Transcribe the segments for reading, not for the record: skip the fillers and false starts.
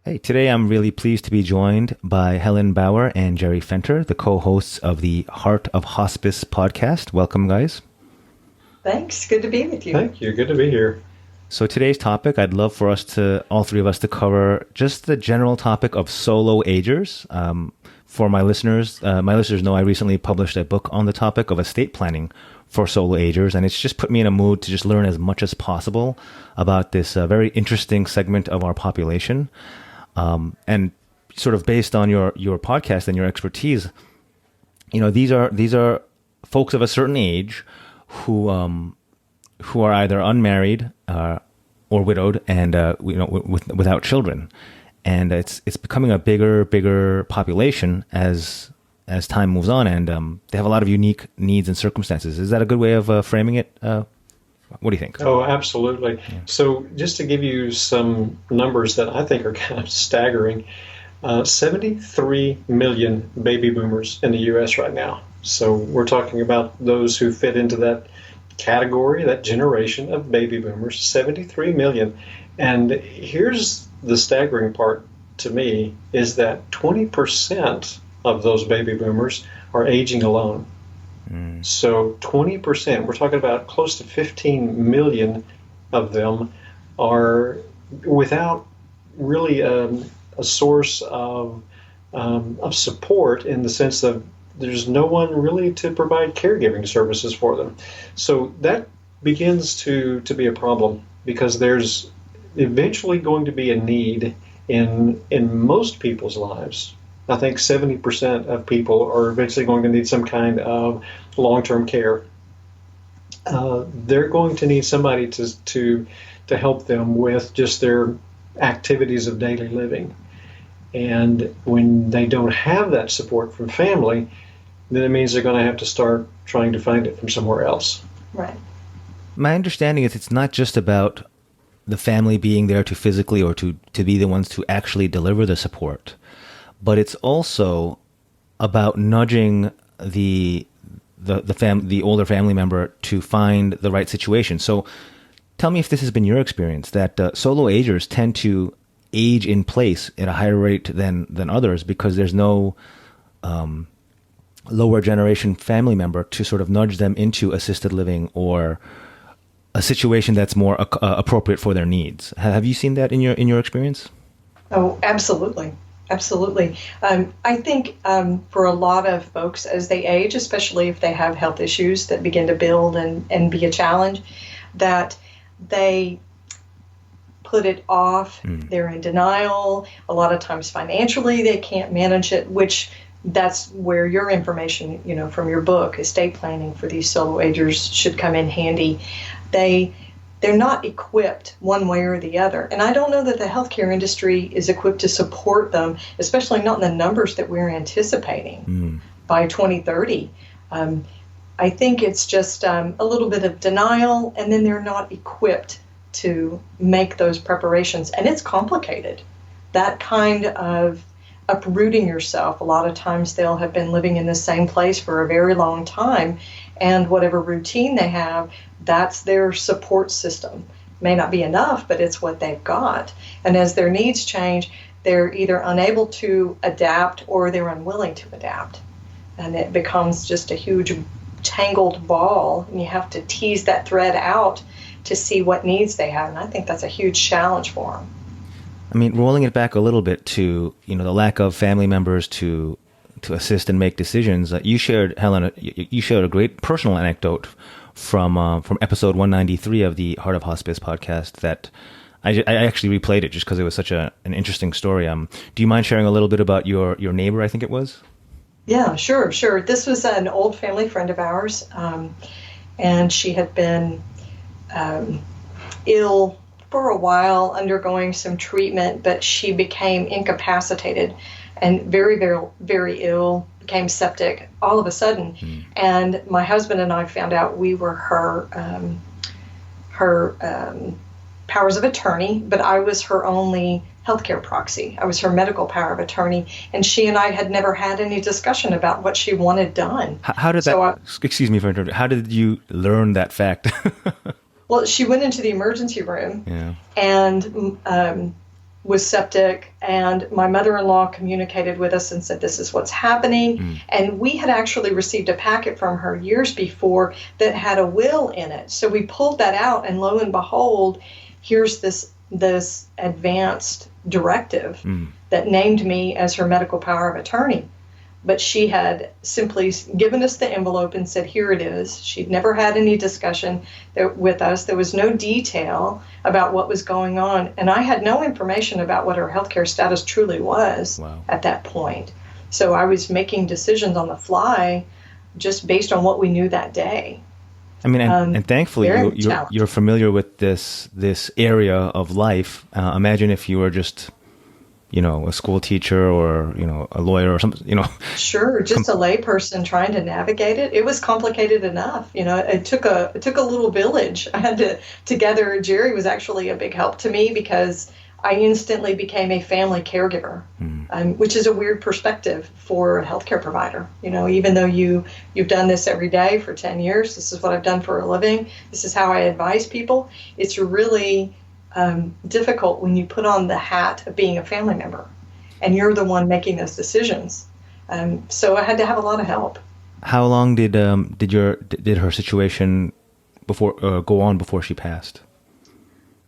Hey, today I'm really pleased to be joined by Helen Bauer and Jerry Fenter, the co-hosts of the Heart of Hospice podcast. Welcome, guys. Thanks. Good to be with you. Thank you. Good to be here. So today's topic, I'd love for us to, all three of us, to cover just the general topic of solo agers. For my listeners know I recently published a book on the topic of estate planning for solo agers, and it's just put me in a mood to just learn as much as possible about this very interesting segment of our population. And sort of based on your podcast and your expertise, these are folks of a certain age who are either unmarried or widowed and without children, and it's becoming a bigger population as time moves on, and they have a lot of unique needs and circumstances. Is that a good way of framing it? What do you think? Oh, absolutely. Yeah. So just to give you some numbers that I think are kind of staggering, 73 million baby boomers in the U.S. right now. So we're talking about those who fit into that category, that generation of baby boomers, 73 million. And here's the staggering part to me is that 20% of those baby boomers are aging alone. So 20%, we're talking about close to 15 million of them are without really a source of support, in the sense of there's no one really to provide caregiving services for them. So that begins to be a problem, because there's eventually going to be a need in most people's lives. I think 70% of people are eventually going to need some kind of long-term care. They're going to need somebody to help them with just their activities of daily living. And when they don't have that support from family, then it means they're going to have to start trying to find it from somewhere else. Right. My understanding is it's not just about the family being there to physically or to be the ones to actually deliver the support, but it's also about nudging the older family member to find the right situation. So tell me if this has been your experience, that solo agers tend to age in place at a higher rate than others, because there's no lower generation family member to sort of nudge them into assisted living or a situation that's more appropriate for their needs. Have you seen that in your experience? Oh, absolutely. Absolutely. I think for a lot of folks as they age, especially if they have health issues that begin to build and be a challenge, that they put it off. They're in denial. A lot of times financially they can't manage it, which that's where your information, from your book, estate planning for these solo agers, should come in handy. They're not equipped one way or the other. And I don't know that the healthcare industry is equipped to support them, especially not in the numbers that we're anticipating by 2030. I think it's just a little bit of denial, and then they're not equipped to make those preparations. And it's complicated. That kind of uprooting yourself, a lot of times they'll have been living in the same place for a very long time, and whatever routine they have, that's their support system. May not be enough, but it's what they've got. And as their needs change, they're either unable to adapt or they're unwilling to adapt. And it becomes just a huge tangled ball, and you have to tease that thread out to see what needs they have. And I think that's a huge challenge for them. I mean, rolling it back a little bit to, the lack of family members to assist and make decisions. You shared, Helen, you shared a great personal anecdote from episode 193 of the Heart of Hospice podcast that I actually replayed it just because it was such an interesting story. Do you mind sharing a little bit about your neighbor, I think it was? Yeah, sure. This was an old family friend of ours, and she had been ill for a while, undergoing some treatment, but she became incapacitated and very, very, very ill, became septic all of a sudden. And my husband and I found out we were her powers of attorney, but I was her only healthcare proxy. I was her medical power of attorney, and she and I had never had any discussion about what she wanted done. How did excuse me for interrupting, how did you learn that fact? Well, she went into the emergency room, and was septic, and my mother-in-law communicated with us and said, this is what's happening. And we had actually received a packet from her years before that had a will in it. So we pulled that out, and lo and behold, here's this advanced directive that named me as her medical power of attorney. But she had simply given us the envelope and said, here it is. She'd never had any discussion with us. There was no detail about what was going on. And I had no information about what her healthcare status truly was at that point. So I was making decisions on the fly just based on what we knew that day. I mean, and thankfully you're familiar with this area of life. Imagine if you were just, a school teacher or, a lawyer or something, Sure. Just a layperson trying to navigate it. It was complicated enough. It took a little village. I had to gather. Jerry was actually a big help to me because I instantly became a family caregiver, which is a weird perspective for a healthcare provider. Even though you've done this every day for 10 years, this is what I've done for a living. This is how I advise people. It's really difficult when you put on the hat of being a family member and you're the one making those decisions. So I had to have a lot of help. How long did her situation go on before she passed?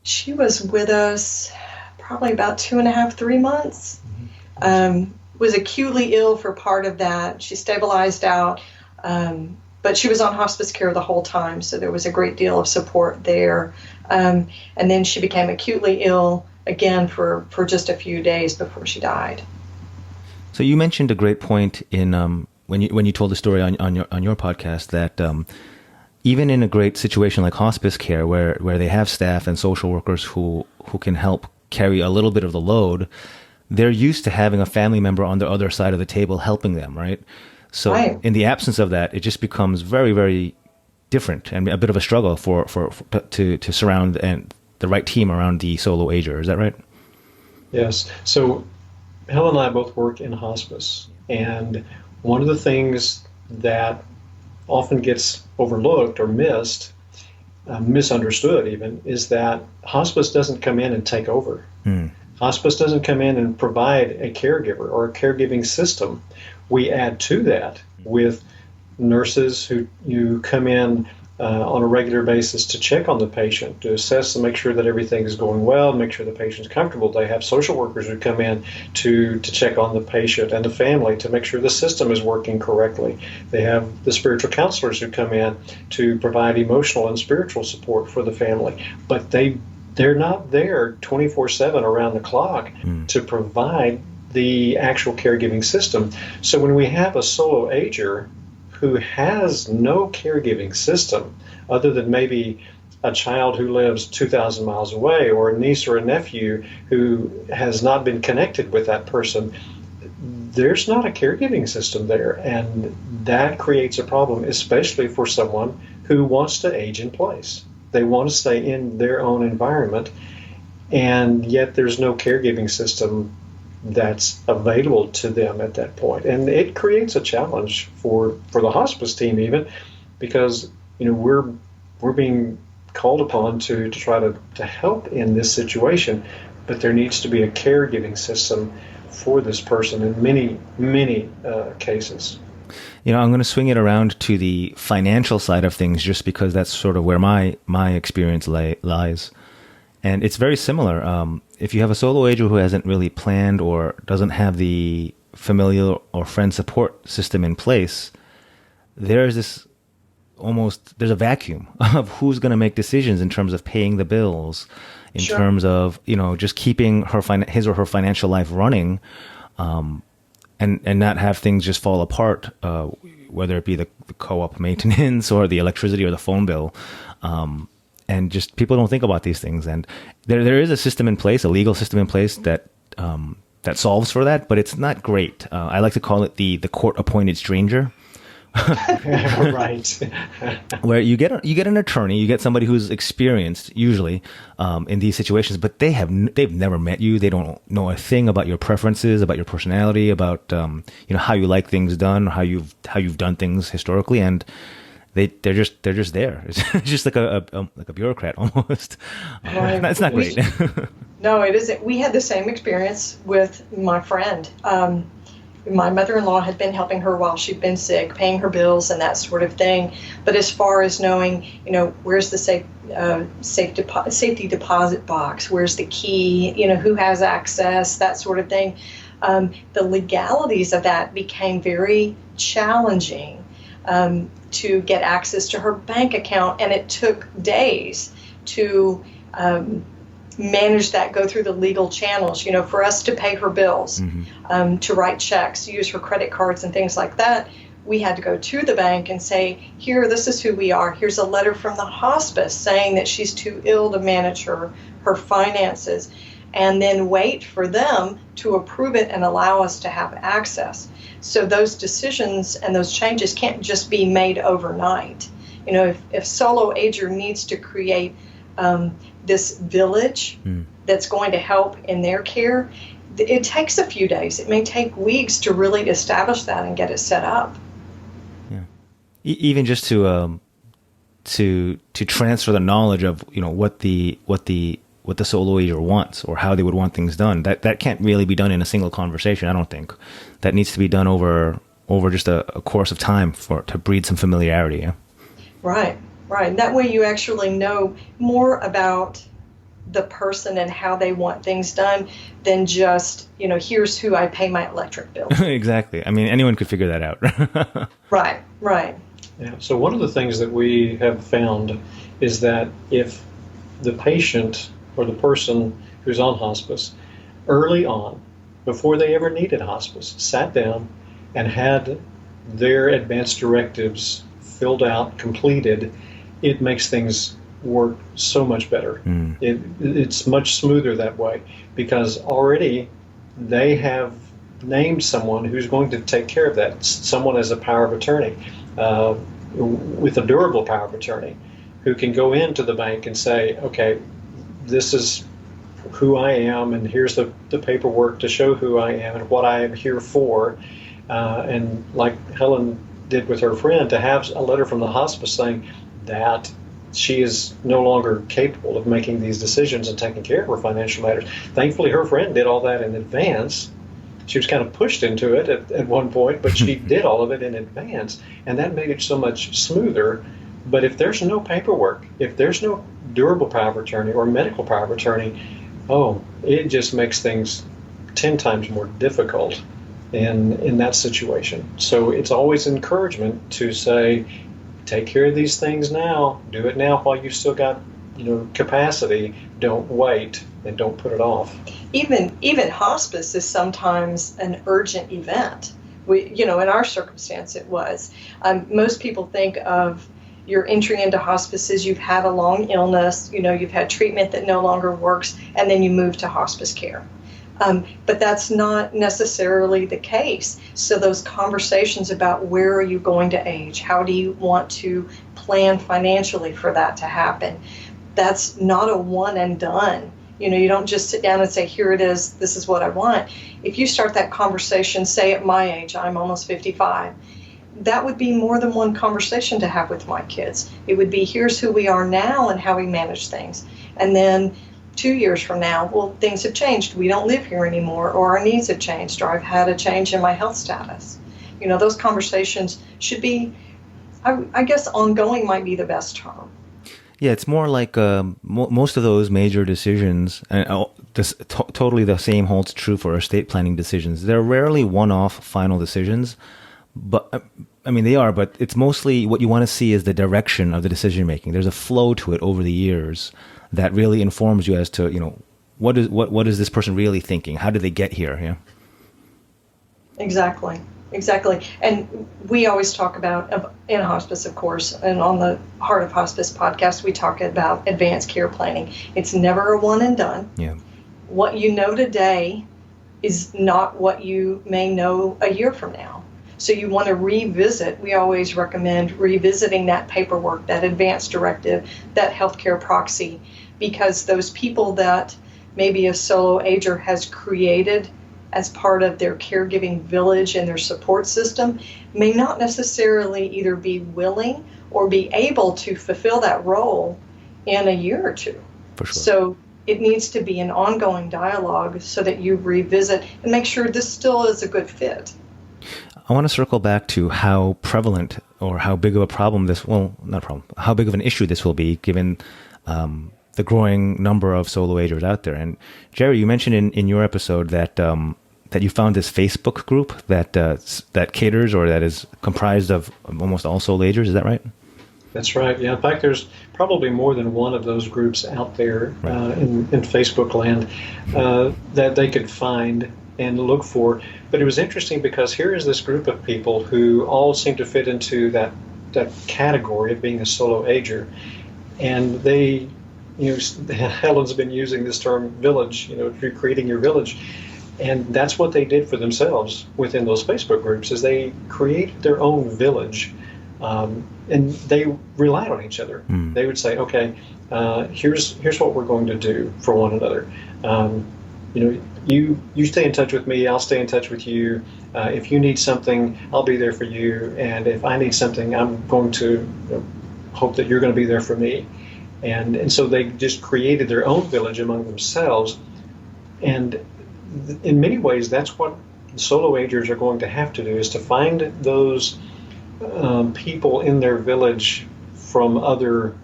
She was with us probably about 2.5, 3 months. Was acutely ill for part of that. She stabilized out, but she was on hospice care the whole time, so there was a great deal of support there. And then she became acutely ill again for just a few days before she died. So you mentioned a great point in when you told the story on your podcast that even in a great situation like hospice care, where they have staff and social workers who can help carry a little bit of the load, they're used to having a family member on the other side of the table helping them, right? So in the absence of that, it just becomes very, very different and a bit of a struggle to surround and the right team around the solo ager. Is that right? Yes. So Helen and I both work in hospice, and one of the things that often gets overlooked or misunderstood even, is that hospice doesn't come in and take over. Hospice doesn't come in and provide a caregiver or a caregiving system. We add to that with nurses who come in on a regular basis to check on the patient, to assess and make sure that everything is going well, make sure the patient's comfortable. They have social workers who come in to check on the patient and the family to make sure the system is working correctly. They have the spiritual counselors who come in to provide emotional and spiritual support for the family. But they're not there 24/7 around the clock to provide the actual caregiving system. So when we have a solo ager who has no caregiving system other than maybe a child who lives 2,000 miles away, or a niece or a nephew who has not been connected with that person, there's not a caregiving system there. And that creates a problem, especially for someone who wants to age in place. They want to stay in their own environment, and yet there's no caregiving system that's available to them at that point. And it creates a challenge for the hospice team even, because we're being called upon to try to help in this situation, but there needs to be a caregiving system for this person in many cases. I'm going to swing it around to the financial side of things, just because that's sort of where my experience lies. And it's very similar. If you have a solo ager who hasn't really planned or doesn't have the familial or friend support system in place, there's a vacuum of who's going to make decisions in terms of paying the bills, in terms of, just keeping his or her financial life running, and not have things just fall apart, whether it be the co-op maintenance or the electricity or the phone bill. And just people don't think about these things. And there is a system in place, a legal system in place that solves for that, but it's not great. I like to call it the court-appointed stranger. Right. Where you get an attorney, you get somebody who's experienced usually in these situations, but they've never met you. They don't know a thing about your preferences, about your personality, about how you like things done, how you've done things historically, and they're just there. It's just like a bureaucrat almost. Right. It's not great. No, it isn't. We had the same experience with my friend. My mother-in-law had been helping her while she'd been sick, paying her bills and that sort of thing. But as far as knowing, where's the safety deposit box, where's the key, who has access, that sort of thing, the legalities of that became very challenging to get access to her bank account, and it took days to manage that, go through the legal channels, for us to pay her bills, to write checks, use her credit cards and things like that. We had to go to the bank and say, here, this is who we are. Here's a letter from the hospice saying that she's too ill to manage her finances, and then wait for them to approve it and allow us to have access. So those decisions and those changes can't just be made overnight. If Solo Ager needs to create this village that's going to help in their care, it takes a few days. It may take weeks to really establish that and get it set up. Yeah, even just to transfer the knowledge of what the solo ager wants or how they would want things done. That can't really be done in a single conversation. I don't think that needs to be done over just a course of time to breed some familiarity. Yeah? Right. That way you actually know more about the person and how they want things done than just, here's who I pay my electric bill. Exactly. I mean, anyone could figure that out. Right. Yeah. So one of the things that we have found is that if the patient or the person who's on hospice early on, before they ever needed hospice, sat down and had their advanced directives filled out, completed, it makes things work so much better. It's much smoother that way because already they have named someone who's going to take care of that, someone as a power of attorney, with a durable power of attorney, who can go into the bank and say, okay, this is who I am, and here's the paperwork to show who I am and what I am here for. And like Helen did with her friend, to have a letter from the hospice saying that she is no longer capable of making these decisions and taking care of her financial matters. Thankfully, her friend did all that in advance. She was kind of pushed into it at one point, but she did all of it in advance, and that made it so much smoother. But if there's no paperwork, if there's no durable power of attorney or medical power of attorney, it just makes things 10 times more difficult in that situation. So it's always encouragement to say, take care of these things now. Do it now while you've still got capacity. Don't wait and don't put it off. Even hospice is sometimes an urgent event. In our circumstance, it was. Most people think of your entry into hospice as you've had a long illness, you've had treatment that no longer works, and then you move to hospice care. But that's not necessarily the case. So those conversations about where are you going to age, how do you want to plan financially for that to happen, that's not a one and done. You don't just sit down and say, here it is, this is what I want. If you start that conversation, say at my age, I'm almost 55, that would be more than one conversation to have with my kids. It would be, here's who we are now and how we manage things. And then 2 years from now, well, things have changed. We don't live here anymore, or our needs have changed, or I've had a change in my health status. Those conversations should be, I guess ongoing might be the best term. Yeah, it's more like most of those major decisions, and totally the same holds true for estate planning decisions. They're rarely one-off final decisions, but they are, but it's mostly what you want to see is the direction of the decision making. There's a flow to it over the years that really informs you as to, what is this person really thinking? How did they get here? Yeah. Exactly. And we always talk about, in hospice, of course, and on the Heart of Hospice podcast, we talk about advanced care planning. It's never a one and done. Yeah. What you know today is not what you may know a year from now. So you want to revisit, we always recommend revisiting that paperwork, that advanced directive, that healthcare proxy, because those people that maybe a solo ager has created as part of their caregiving village and their support system may not necessarily either be willing or be able to fulfill that role in a year or two. For sure. So it needs to be an ongoing dialogue so that you revisit and make sure this still is a good fit. I want to circle back to how prevalent or how big of a problem this, well, not a problem, how big of an issue this will be given the growing number of solo agers out there. And Jerry, you mentioned in your episode that that you found this Facebook group that caters or that is comprised of almost all solo agers. Is that right? That's right. Yeah. In fact, there's probably more than one of those groups out there in Facebook land that they could find and look for. But it was interesting because here is this group of people who all seem to fit into that category of being a solo ager. And they, Helen's been using this term village, if you're creating your village. And that's what they did for themselves within those Facebook groups, is they created their own village. And they relied on each other. They would say, okay, here's what we're going to do for one another. You stay in touch with me, I'll stay in touch with you. If you need something, I'll be there for you. And if I need something, I'm going to hope that you're going to be there for me. And so they just created their own village among themselves. And in many ways, that's what solo agers are going to have to do, is to find those people in their village from other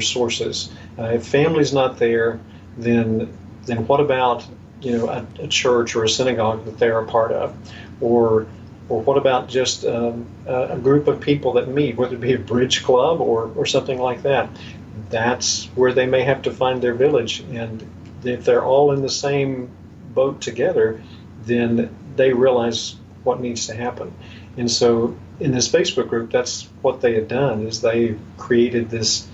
sources. If family's not there, then what about a church or a synagogue that they're a part of, or what about just a group of people that meet, whether it be a bridge club or something like that? That's where they may have to find their village, and if they're all in the same boat together, then they realize what needs to happen. And so in this Facebook group, that's what they had done, is they created this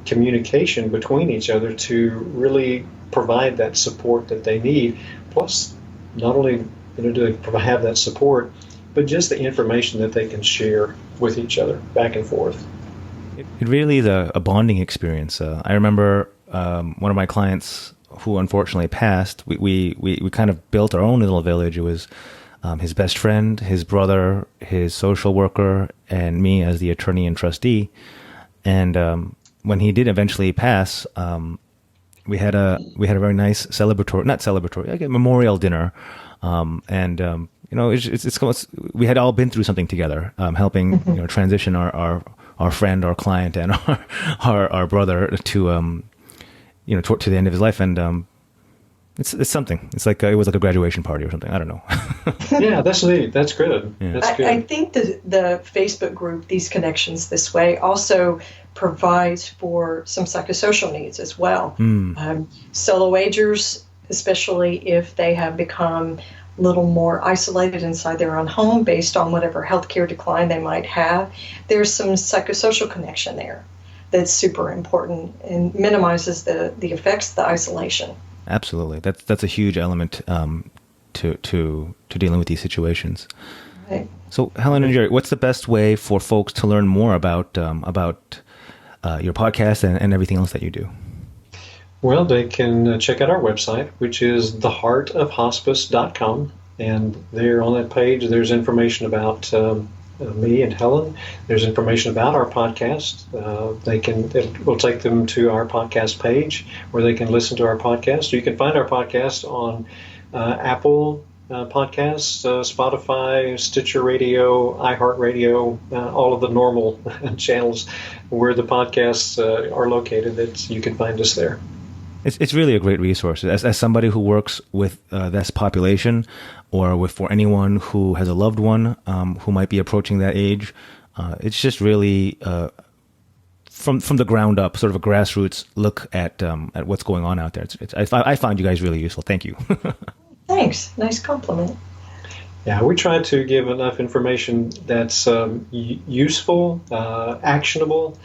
communication between each other to really provide that support that they need. Plus, not only do they have that support, but just the information that they can share with each other back and forth. It really is a bonding experience. I remember one of my clients who unfortunately passed. We kind of built our own little village. It was his best friend, his brother, his social worker, and me as the attorney and trustee. And when he did eventually pass, we had a very nice like a memorial dinner. We had all been through something together, helping transition our friend, our client, and our brother to to the end of his life. And it's something. It's like it was like a graduation party or something. I don't know. Yeah, that's neat. That's good. Yeah. That's good. I think the Facebook group, these connections this way, also provides for some psychosocial needs as well. Solo agers, especially if they have become a little more isolated inside their own home based on whatever healthcare decline they might have, there's some psychosocial connection there that's super important and minimizes the effects of the isolation. Absolutely, that's a huge element to dealing with these situations. Right. So, Helen and Jerry, what's the best way for folks to learn more about your podcast and everything else that you do? Well, they can check out our website, which is theheartofhospice.com, and there on that page, there's information about me and Helen. There's information about our podcast. It will take them to our podcast page where they can listen to our podcast. You can find our podcast on Apple Podcasts, Spotify, Stitcher Radio, iHeartRadio, all of the normal channels where the podcasts are located. You can find us there. It's really a great resource. As somebody who works with this population, or for anyone who has a loved one who might be approaching that age, it's just really from the ground up, sort of a grassroots look at what's going on out there. I find you guys really useful. Thank you. Thanks. Nice compliment. Yeah, we try to give enough information that's useful, actionable,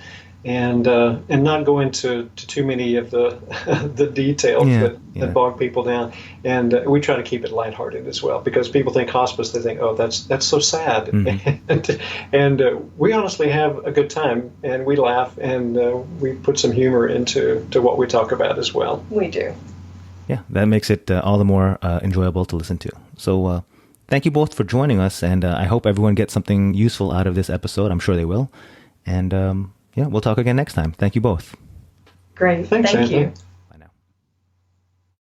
and not go into too many of the details that bog people down. And we try to keep it lighthearted as well, because people think hospice, they think, oh, that's so sad. Mm-hmm. and we honestly have a good time, and we laugh, and we put some humor into what we talk about as well. We do. Yeah, that makes it all the more enjoyable to listen to. So thank you both for joining us, and I hope everyone gets something useful out of this episode. I'm sure they will. And we'll talk again next time. Thank you both. Great. Thanks, Thank you. Anthony.